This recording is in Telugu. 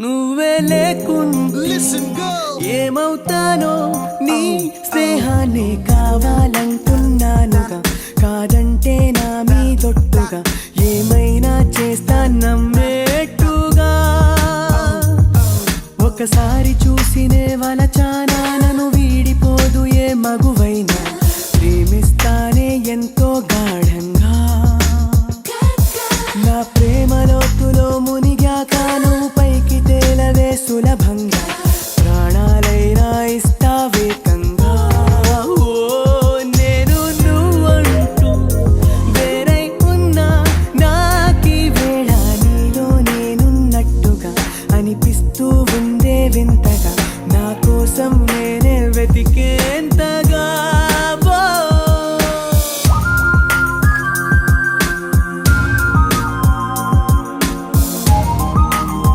నువ్వే లేకుండా ఏమవుతానో నీ స్నేహాన్ని కావాలంటున్నానుగా కాదంటే నా మీదొట్టుగా ఏమైనా చేస్తా నమ్మేట్టుగా ఒకసారి చూసినే వలచానా నన్ను వీడిపోదు ఏ మగువైనా ప్రేమిస్తానే ఎంతో గాఢంగా నా ప్రేమ లోతులో మునిగాక నువ్వు పైకి తేలవే సులభంగా ప్రాణాలైనా ఇస్తా వేకంగా ఓ నేను నువ్వంటూ వేరై ఉన్నా నాకీ వేళ నీలో నేనున్నట్టుగా అనిపిస్తూ ఉందే వింతగా నా కోసం